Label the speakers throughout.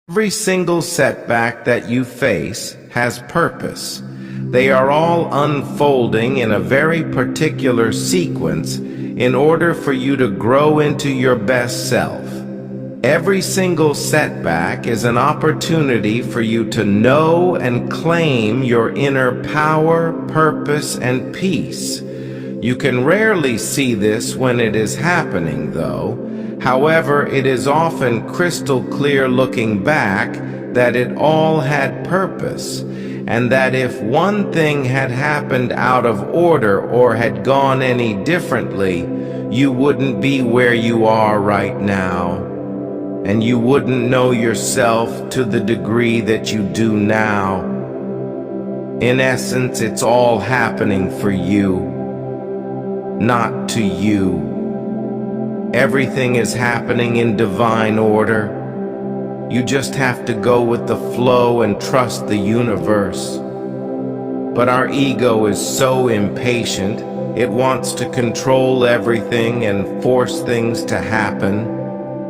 Speaker 1: Every single setback that you face has purpose. They are all unfolding in a very particular sequence in order for you to grow into your best self. Every single setback is an opportunity for you to know and claim your inner power, purpose, and peace. You can rarely see this when it is happening, though. However, it is often crystal clear looking back that it all had purpose, and that if one thing had happened out of order or had gone any differently, you wouldn't be where you are right now, and you wouldn't know yourself to the degree that you do now. In essence, it's all happening for you, not to you. Everything is happening in divine order. You just have to go with the flow and trust the universe. But our ego is so impatient, it wants to control everything and force things to happen.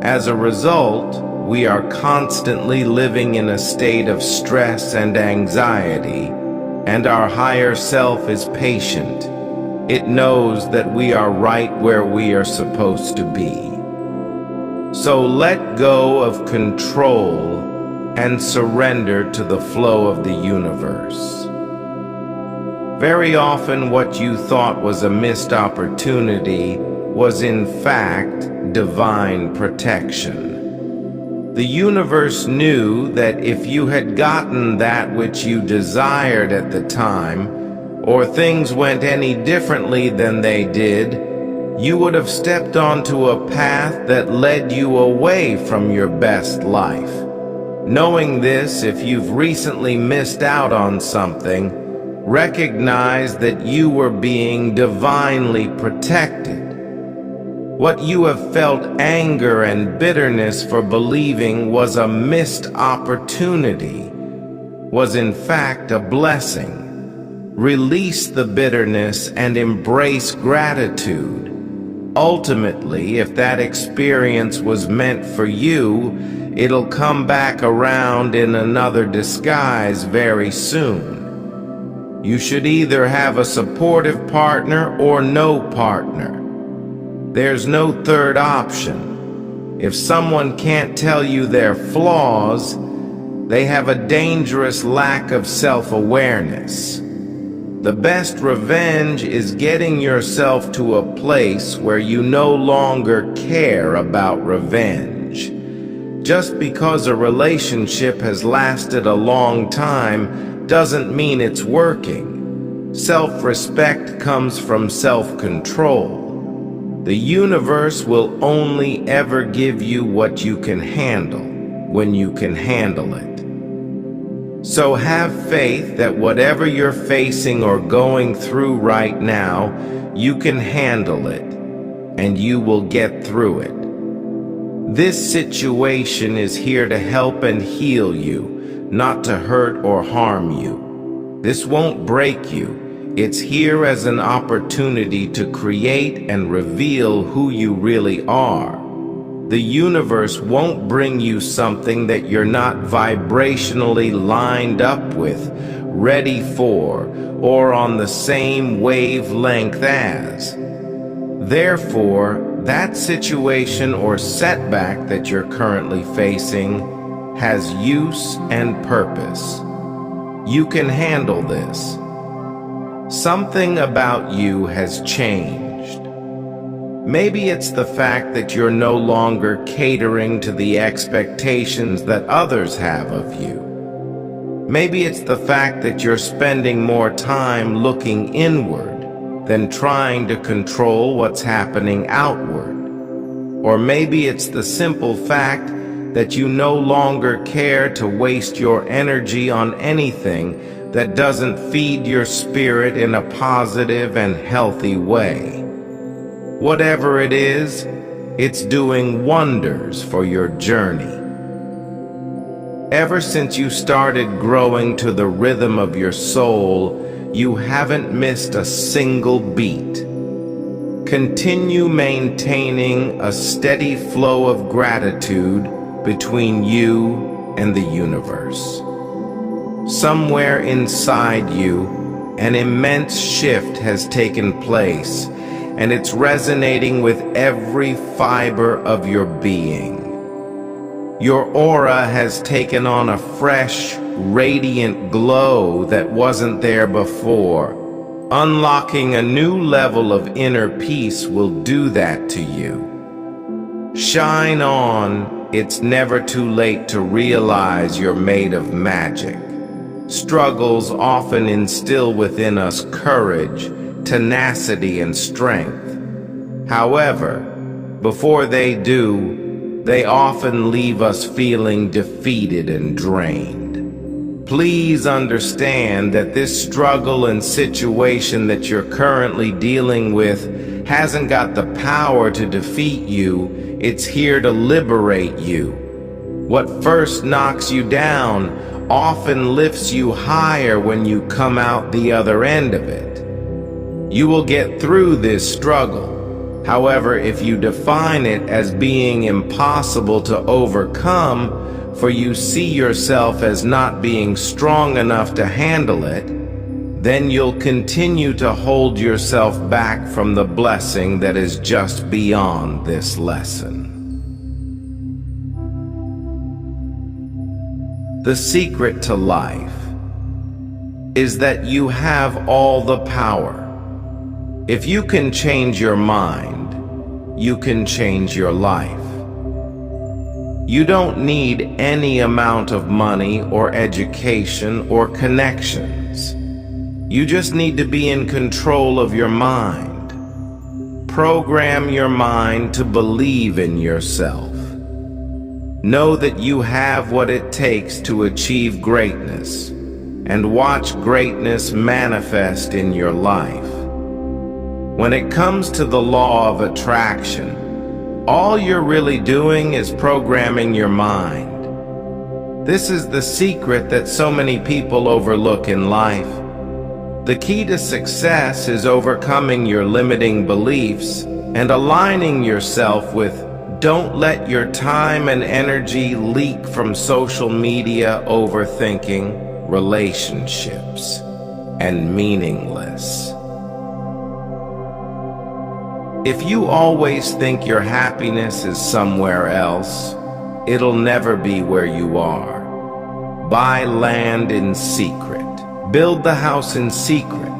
Speaker 1: As a result, we are constantly living in a state of stress and anxiety, and our higher self is patient. It knows that we are right where we are supposed to be. So let go of control and surrender to the flow of the universe. Very often what you thought was a missed opportunity was in fact divine protection. The universe knew that if you had gotten that which you desired at the time, or things went any differently than they did, you would have stepped onto a path that led you away from your best life. Knowing this, if you've recently missed out on something, recognize that you were being divinely protected. What you have felt anger and bitterness for believing was a missed opportunity was in fact a blessing. Release the bitterness and embrace gratitude. Ultimately, if that experience was meant for you, it'll come back around in another disguise very soon. You should either have a supportive partner or no partner. There's no third option. If someone can't tell you their flaws, they have a dangerous lack of self-awareness. The best revenge is getting yourself to a place where you no longer care about revenge. Just because a relationship has lasted a long time doesn't mean it's working. Self-respect comes from self-control. The universe will only ever give you what you can handle when you can handle it. So have faith that whatever you're facing or going through right now, you can handle it, and you will get through it. This situation is here to help and heal you, not to hurt or harm you. This won't break you. It's here as an opportunity to create and reveal who you really are. The universe won't bring you something that you're not vibrationally lined up with, ready for, or on the same wavelength as. Therefore, that situation or setback that you're currently facing has use and purpose. You can handle this. Something about you has changed. Maybe it's the fact that you're no longer catering to the expectations that others have of you. Maybe it's the fact that you're spending more time looking inward than trying to control what's happening outward. Or maybe it's the simple fact that you no longer care to waste your energy on anything that doesn't feed your spirit in a positive and healthy way. Whatever it is, it's doing wonders for your journey. Ever since you started growing to the rhythm of your soul, you haven't missed a single beat. Continue maintaining a steady flow of gratitude between you and the universe. Somewhere inside you, an immense shift has taken place, and it's resonating with every fiber of your being. Your aura has taken on a fresh, radiant glow that wasn't there before. Unlocking a new level of inner peace will do that to you. Shine on, it's never too late to realize you're made of magic. Struggles often instill within us courage, tenacity, and strength. However, before they do, they often leave us feeling defeated and drained. Please understand that this struggle and situation that you're currently dealing with hasn't got the power to defeat you. It's here to liberate you. What first knocks you down often lifts you higher when you come out the other end of it. You will get through this struggle. However, if you define it as being impossible to overcome, for you see yourself as not being strong enough to handle it, then you'll continue to hold yourself back from the blessing that is just beyond this lesson. The secret to life is that you have all the power. If you can change your mind, you can change your life. You don't need any amount of money or education or connections. You just need to be in control of your mind. Program your mind to believe in yourself. Know that you have what it takes to achieve greatness, and watch greatness manifest in your life. When it comes to the law of attraction, all you're really doing is programming your mind. This is the secret that so many people overlook in life. The key to success is overcoming your limiting beliefs and aligning yourself with don't let your time and energy leak from social media, overthinking, relationships, and meaningless. If you always think your happiness is somewhere else, it'll never be where you are. Buy land in secret. Build the house in secret.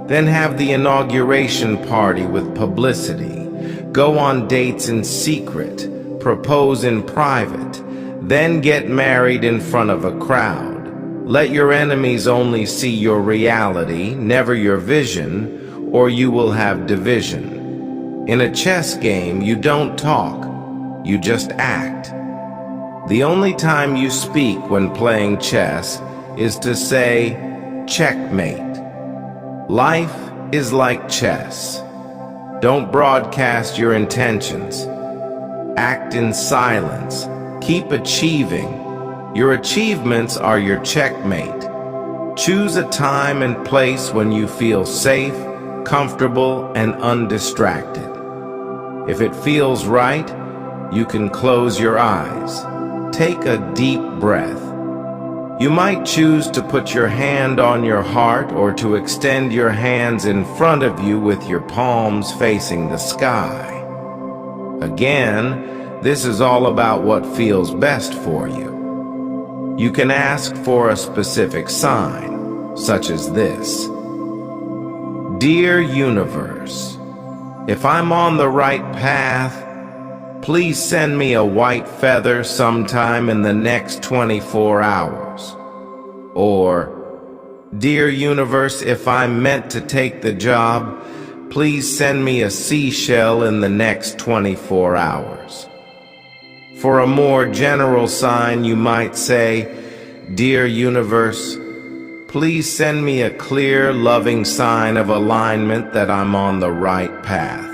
Speaker 1: Then have the inauguration party with publicity. Go on dates in secret. Propose in private. Then get married in front of a crowd. Let your enemies only see your reality, never your vision, or you will have division. In a chess game, you don't talk, you just act. The only time you speak when playing chess is to say, checkmate. Life is like chess. Don't broadcast your intentions. Act in silence. Keep achieving. Your achievements are your checkmate. Choose a time and place when you feel safe, comfortable, and undistracted. If it feels right, you can close your eyes. Take a deep breath. You might choose to put your hand on your heart or to extend your hands in front of you with your palms facing the sky. Again, this is all about what feels best for you. You can ask for a specific sign, such as this. Dear Universe, if I'm on the right path, please send me a white feather sometime in the next 24 hours. Or, Dear Universe, if I'm meant to take the job, please send me a seashell in the next 24 hours. For a more general sign, you might say, Dear Universe, please send me a clear, loving sign of alignment that I'm on the right path.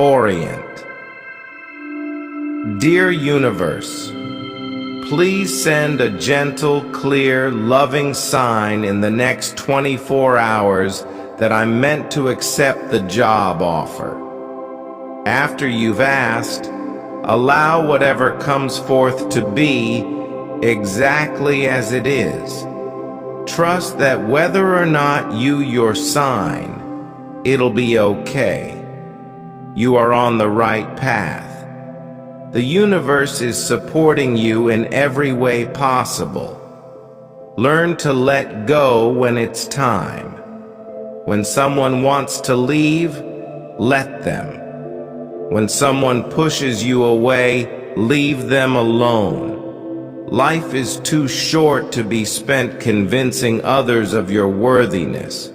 Speaker 1: Orient. Dear Universe, please send a gentle, clear, loving sign in the next 24 hours that I'm meant to accept the job offer. After you've asked, Allow whatever comes forth to be exactly as it is. Trust that whether or not your sign, it'll be okay. You are on the right path. The universe is supporting you in every way possible. Learn to let go when it's time. When someone wants to leave, let them. When someone pushes you away, leave them alone. Life is too short to be spent convincing others of your worthiness.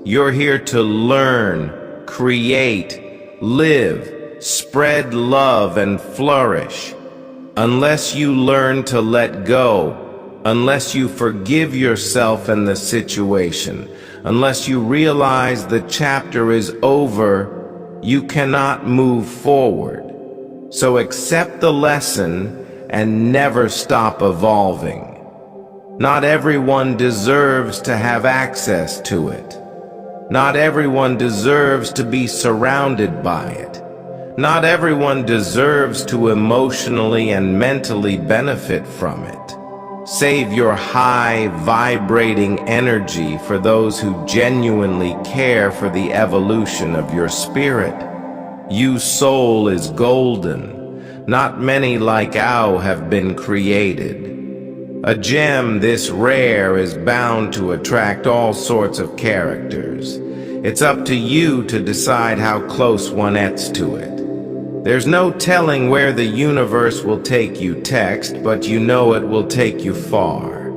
Speaker 1: You're here to learn, create, live, spread love, and flourish. Unless you learn to let go, unless you forgive yourself and the situation, unless you realize the chapter is over, you cannot move forward. So accept the lesson and never stop evolving. Not everyone deserves to have access to it. Not everyone deserves to be surrounded by it. Not everyone deserves to emotionally and mentally benefit from it. Save your high, vibrating energy for those who genuinely care for the evolution of your spirit. You's soul is golden. Not many like Youre have been created. A gem this rare is bound to attract all sorts of characters. It's up to you to decide how close one gets to it. There's no telling where the universe will take you next, but you know it will take you far.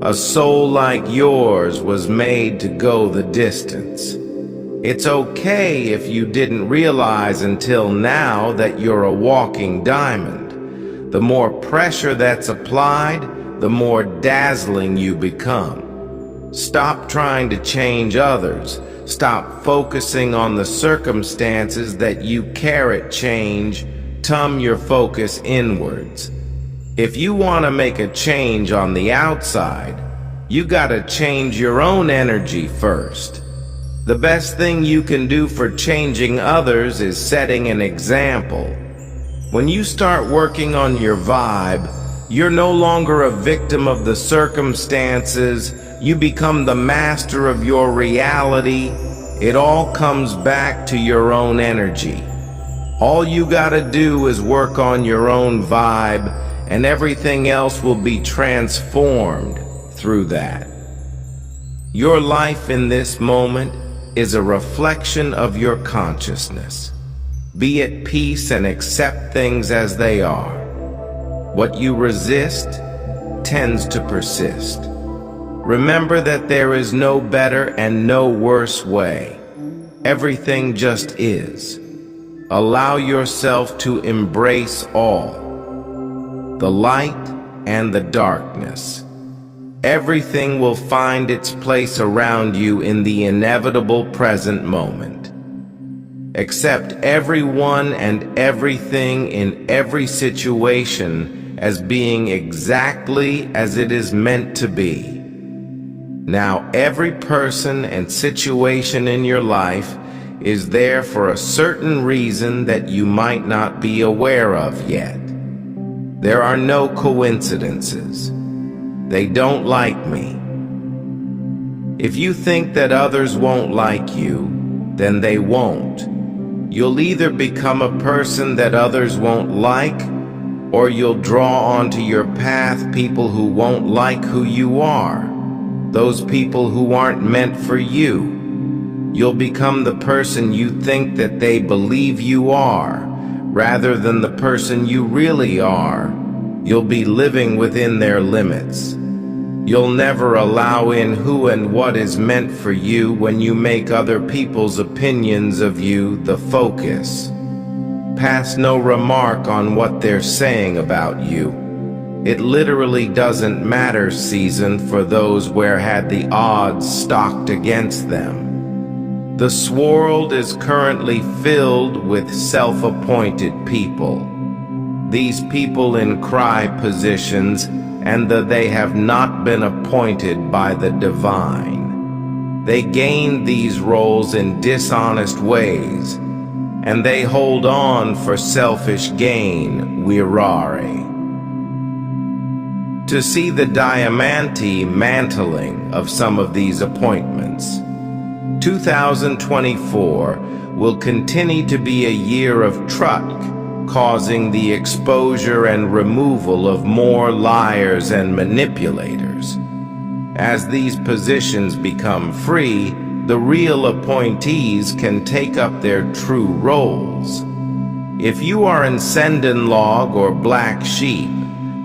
Speaker 1: A soul like yours was made to go the distance. It's okay if you didn't realize until now that you're a walking diamond. The more pressure that's applied, the more dazzling you become. Stop trying to change others. Stop focusing on the circumstances that you can't change. Turn your focus inwards. If you want to make a change on the outside, you gotta change your own energy first. The best thing you can do for changing others is setting an example. When you start working on your vibe, you're no longer a victim of the circumstances. You become the master of your reality. It all comes back to your own energy. All you gotta do is work on your own vibe, and everything else will be transformed through that. Your life in this moment is a reflection of your consciousness. Be at peace and accept things as they are. What you resist tends to persist. Remember that there is no better and no worse way. Everything just is. Allow yourself to embrace all, the light and the darkness. Everything will find its place around you in the inevitable present moment. Accept everyone and everything in every situation as being exactly as it is meant to be. Now, every person and situation in your life is there for a certain reason that you might not be aware of yet. There are no coincidences. They don't like me. If you think that others won't like you, then they won't. You'll either become a person that others won't like, or you'll draw onto your path people who won't like who you are, those people who aren't meant for you. You'll become the person you think that they believe you are, rather than the person you really are. You'll be living within their limits. You'll never allow in who and what is meant for you when you make other people's opinions of you the focus. Pass no remark on what they're saying about you. It literally doesn't matter, season, for those where had the odds stocked against them. This world is currently filled with self-appointed people. These people in cry positions, and that they have not been appointed by the divine. They gained these roles in dishonest ways, and they hold on for selfish gain, Youre. To see the diamante mantling of some of these appointments. 2024 will continue to be a year of truck, causing the exposure and removal of more liars and manipulators. As these positions become free, the real appointees can take up their true roles. If you are in Sendin Log or Black Sheep,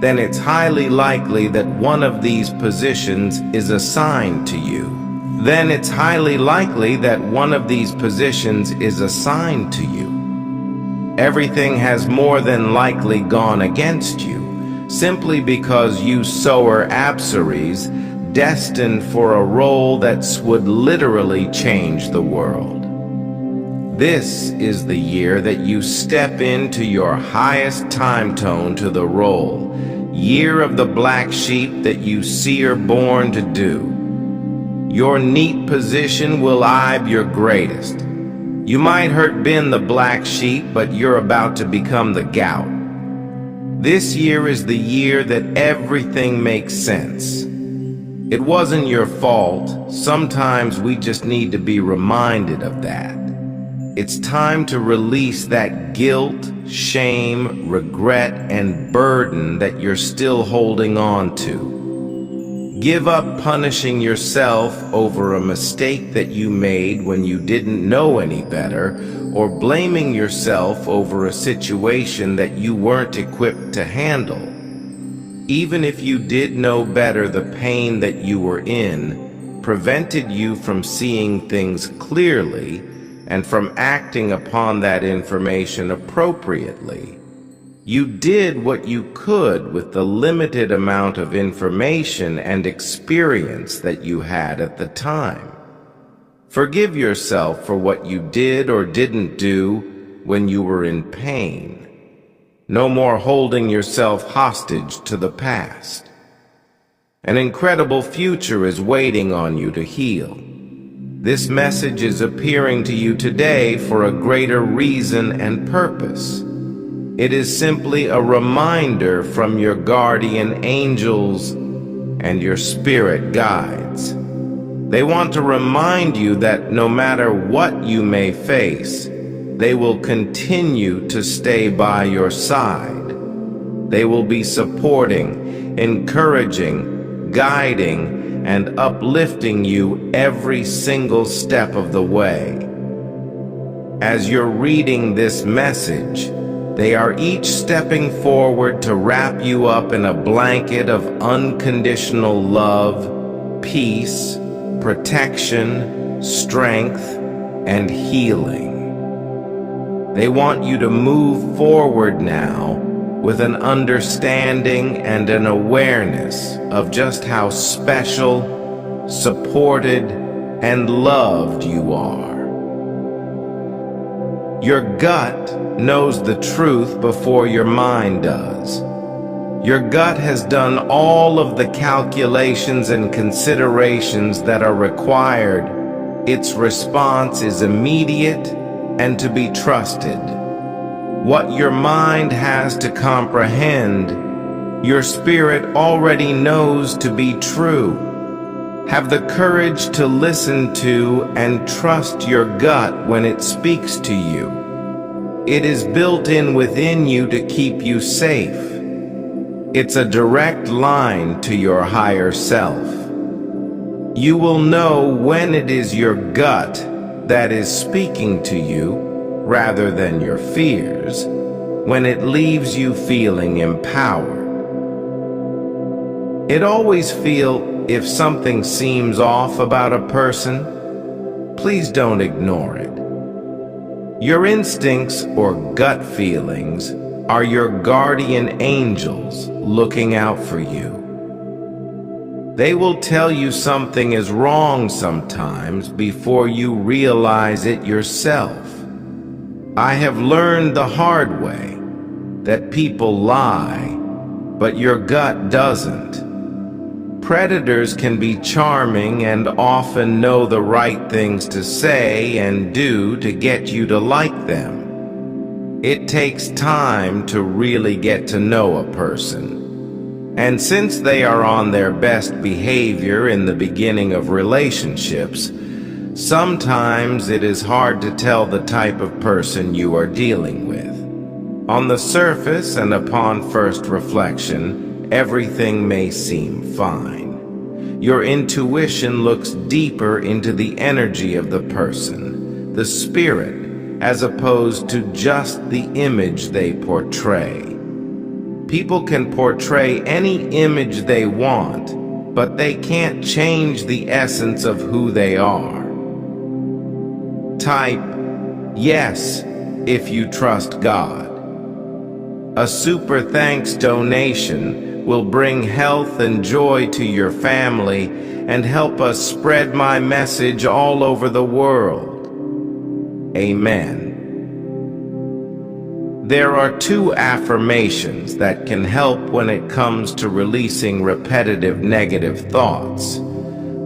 Speaker 1: then it's highly likely that one of these positions is assigned to you. Everything has more than likely gone against you, simply because you sower absaries destined for a role that would literally change the world. This is the year that you step into your highest time tone to the role, year of the black sheep that you seer born to do. Your neat position will be your greatest. You might hurt been the black sheep, but you're about to become the gout. This year is the year that everything makes sense. It wasn't your fault. Sometimes we just need to be reminded of that. It's time to release that guilt, shame, regret, and burden that you're still holding on to. Give up punishing yourself over a mistake that you made when you didn't know any better, or blaming yourself over a situation that you weren't equipped to handle. Even if you did know better, the pain that you were in prevented you from seeing things clearly and from acting upon that information appropriately. You did what you could with the limited amount of information and experience that you had at the time. Forgive yourself for what you did or didn't do when you were in pain. No more holding yourself hostage to the past. An incredible future is waiting on you to heal. This message is appearing to you today for a greater reason and purpose. It is simply a reminder from your guardian angels and your spirit guides. They want to remind you that no matter what you may face, they will continue to stay by your side. They will be supporting, encouraging, guiding, and uplifting you every single step of the way. As you're reading this message, they are each stepping forward to wrap you up in a blanket of unconditional love, peace, protection, strength, and healing. They want you to move forward now with an understanding and an awareness of just how special, supported, and loved you are. Your gut knows the truth before your mind does. Your gut has done all of the calculations and considerations that are required. Its response is immediate and to be trusted. What your mind has to comprehend, your spirit already knows to be true. Have the courage to listen to and trust your gut when it speaks to you. It is built in within you to keep you safe. It's a direct line to your higher self. You will know when it is your gut that is speaking to you, rather than your fears, when it leaves you feeling empowered. It always feel if something seems off about a person, please don't ignore it. Your instincts or gut feelings are your guardian angels looking out for you. They will tell you something is wrong sometimes before you realize it yourself. I have learned the hard way that people lie, but your gut doesn't. Predators can be charming and often know the right things to say and do to get you to like them. It takes time to really get to know a person. And since they are on their best behavior in the beginning of relationships, sometimes it is hard to tell the type of person you are dealing with. On the surface and upon first reflection, everything may seem fine. Your intuition looks deeper into the energy of the person, the spirit, as opposed to just the image they portray. People can portray any image they want, but they can't change the essence of who they are. Type yes if you trust God. A super thanks donation will bring health and joy to your family and help us spread my message all over the world. Amen. There are 2 affirmations that can help when it comes to releasing repetitive negative thoughts.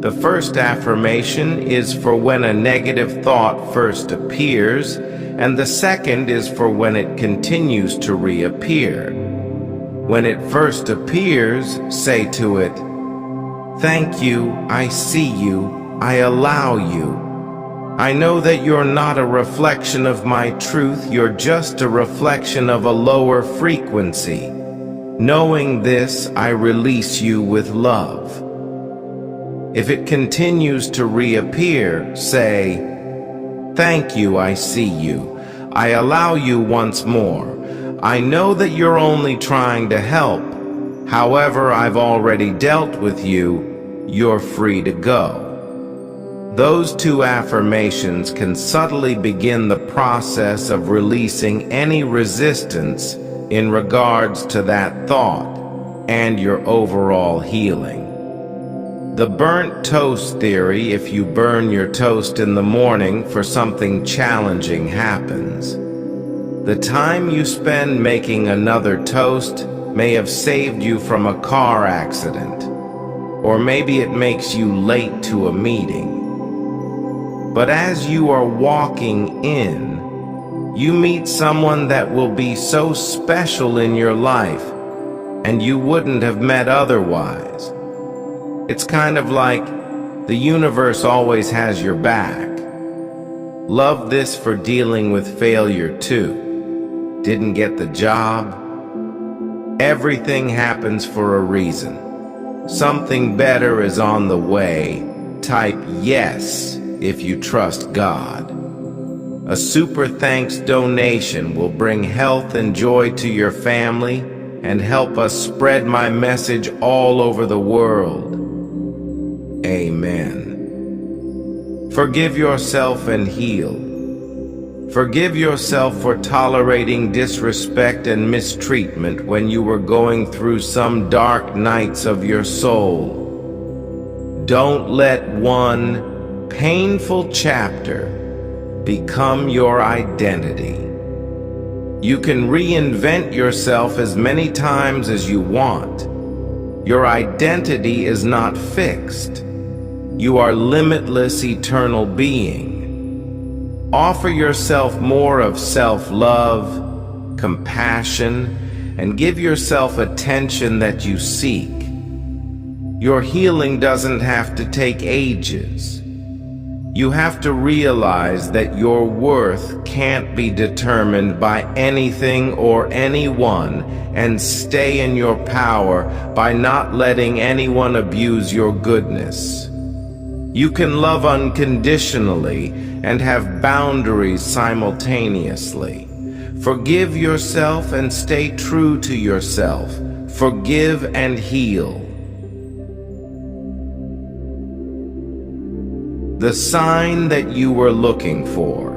Speaker 1: The first affirmation is for when a negative thought first appears, and the second is for when it continues to reappear. When it first appears, say to it, "Thank you, I see you, I allow you. I know that you're not a reflection of my truth, you're just a reflection of a lower frequency. Knowing this, I release you with love." If it continues to reappear, say, "Thank you, I see you. I allow you once more. I know that you're only trying to help. However, I've already dealt with you. You're free to go." Those 2 affirmations can subtly begin the process of releasing any resistance in regards to that thought and your overall healing. The burnt toast theory: if you burn your toast in the morning for something challenging happens. The time you spend making another toast may have saved you from a car accident, or maybe it makes you late to a meeting. But as you are walking in, you meet someone that will be so special in your life, and you wouldn't have met otherwise. It's kind of like the universe always has your back. Love this for dealing with failure too. Didn't get the job? Everything happens for a reason. Something better is on the way. Type yes if you trust God. A super thanks donation will bring health and joy to your family and help us spread my message all over the world. Amen. Forgive yourself and heal. Forgive yourself for tolerating disrespect and mistreatment when you were going through some dark nights of your soul. Don't let one painful chapter become your identity. You can reinvent yourself as many times as you want. Your identity is not fixed. You are limitless, eternal being. Offer yourself more of self-love, compassion, and give yourself attention that you seek. Your healing doesn't have to take ages. You have to realize that your worth can't be determined by anything or anyone, and stay in your power by not letting anyone abuse your goodness. You can love unconditionally and have boundaries simultaneously. Forgive yourself and stay true to yourself. Forgive and heal. The sign that you were looking for.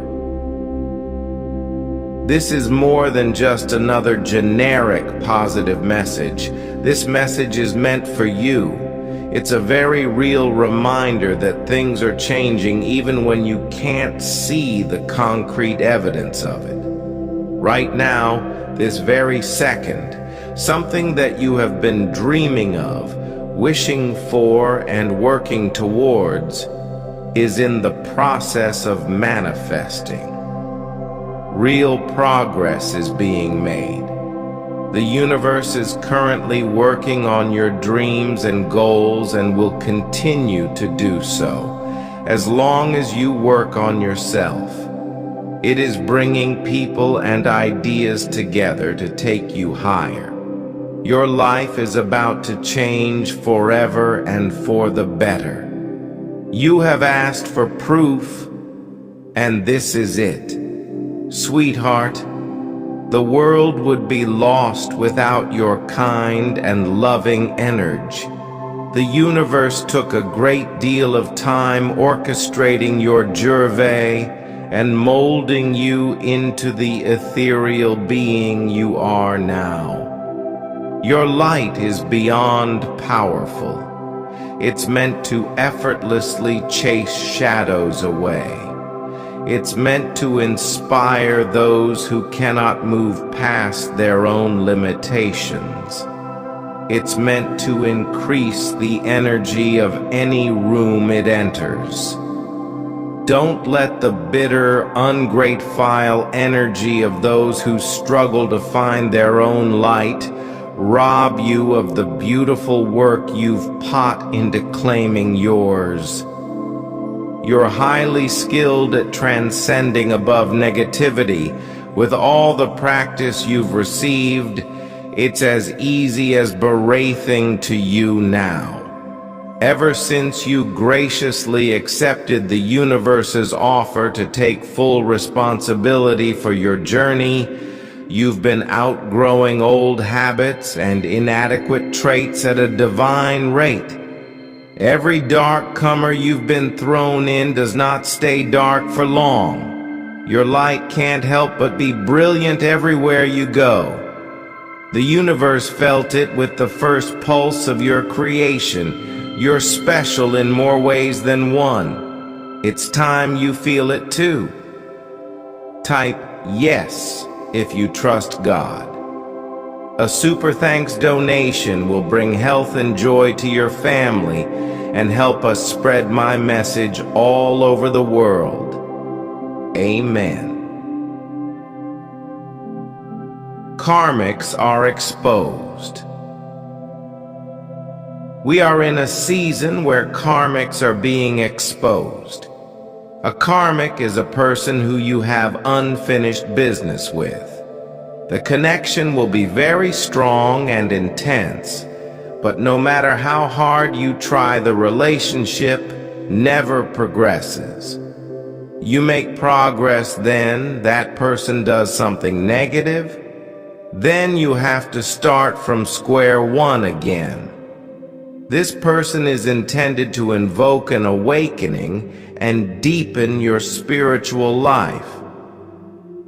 Speaker 1: This is more than just another generic positive message. This message is meant for you. It's a very real reminder that things are changing even when you can't see the concrete evidence of it. Right now, this very second, something that you have been dreaming of, wishing for, and working towards is in the process of manifesting. Real progress is being made. The universe is currently working on your dreams and goals and will continue to do so as long as you work on yourself. It is bringing people and ideas together to take you higher. Your life is about to change forever and for the better. You have asked for proof, and this is it. Sweetheart, the world would be lost without your kind and loving energy. The universe took a great deal of time orchestrating your Youre and molding you into the ethereal being you are now. Your light is beyond powerful. It's meant to effortlessly chase shadows away. It's meant to inspire those who cannot move past their own limitations. It's meant to increase the energy of any room it enters. Don't let the bitter, ungrateful energy of those who struggle to find their own light rob you of the beautiful work you've put into claiming yours. You're highly skilled at transcending above negativity. With all the practice you've received, it's as easy as breathing to you now. Ever since you graciously accepted the universe's offer to take full responsibility for your journey, you've been outgrowing old habits and inadequate traits at a divine rate. Every dark comer you've been thrown in does not stay dark for long. Your light can't help but be brilliant everywhere you go. The universe felt it with the first pulse of your creation. You're special in more ways than one. It's time you feel it too. Type yes if you trust God. A super thanks donation will bring health and joy to your family and help us spread my message all over the world. Amen. Karmics are exposed. We are in a season where karmics are being exposed. A karmic is a person who you have unfinished business with. The connection will be very strong and intense, but no matter how hard you try, the relationship never progresses. You make progress, then that person does something negative, then you have to start from square one again. This person is intended to invoke an awakening and deepen your spiritual life.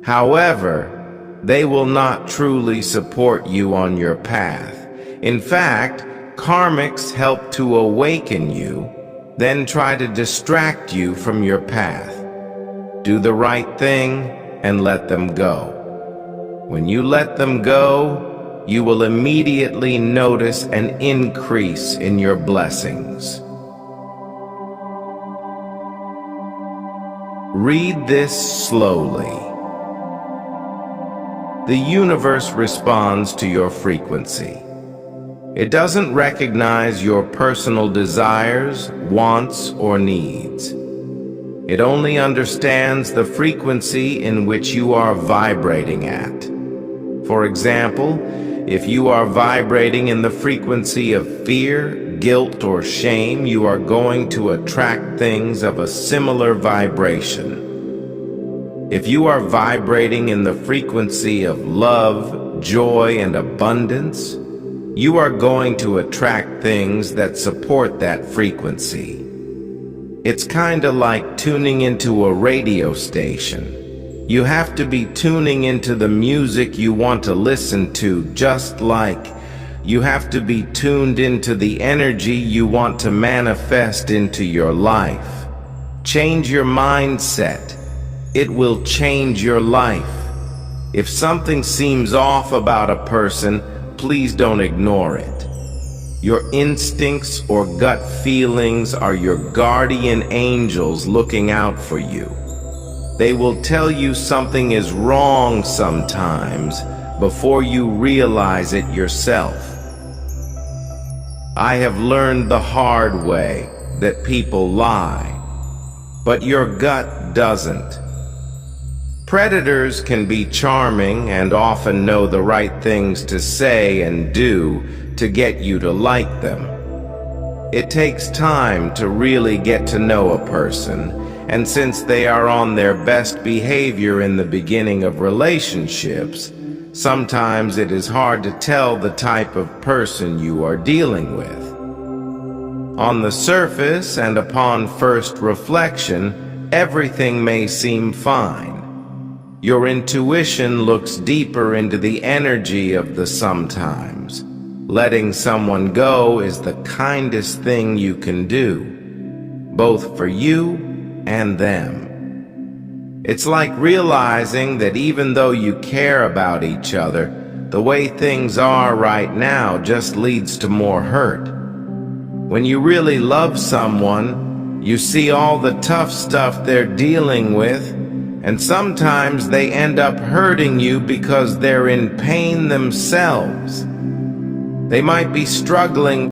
Speaker 1: However, they will not truly support you on your path. In fact, karmics help to awaken you, then try to distract you from your path. Do the right thing and let them go. When you let them go, you will immediately notice an increase in your blessings. Read this slowly. The universe responds to your frequency. It doesn't recognize your personal desires, wants, or needs. It only understands the frequency in which you are vibrating at. For example, if you are vibrating in the frequency of fear, guilt, or shame, you are going to attract things of a similar vibration. If you are vibrating in the frequency of love, joy, and abundance, you are going to attract things that support that frequency. It's kinda like tuning into a radio station. You have to be tuning into the music you want to listen to, just like you have to be tuned into the energy you want to manifest into your life. Change your mindset. It will change your life. If something seems off about a person, please don't ignore it. Your instincts or gut feelings are your guardian angels looking out for you. They will tell you something is wrong sometimes before you realize it yourself. I have learned the hard way that people lie, but your gut doesn't. Predators can be charming and often know the right things to say and do to get you to like them. It takes time to really get to know a person, and since they are on their best behavior in the beginning of relationships, sometimes it is hard to tell the type of person you are dealing with. On the surface and upon first reflection, everything may seem fine. Your intuition looks deeper into the energy of the sometimes. Letting someone go is the kindest thing you can do, both for you and them. It's like realizing that even though you care about each other, the way things are right now just leads to more hurt. When you really love someone, you see all the tough stuff they're dealing with, and sometimes they end up hurting you because they're in pain themselves. They might be struggling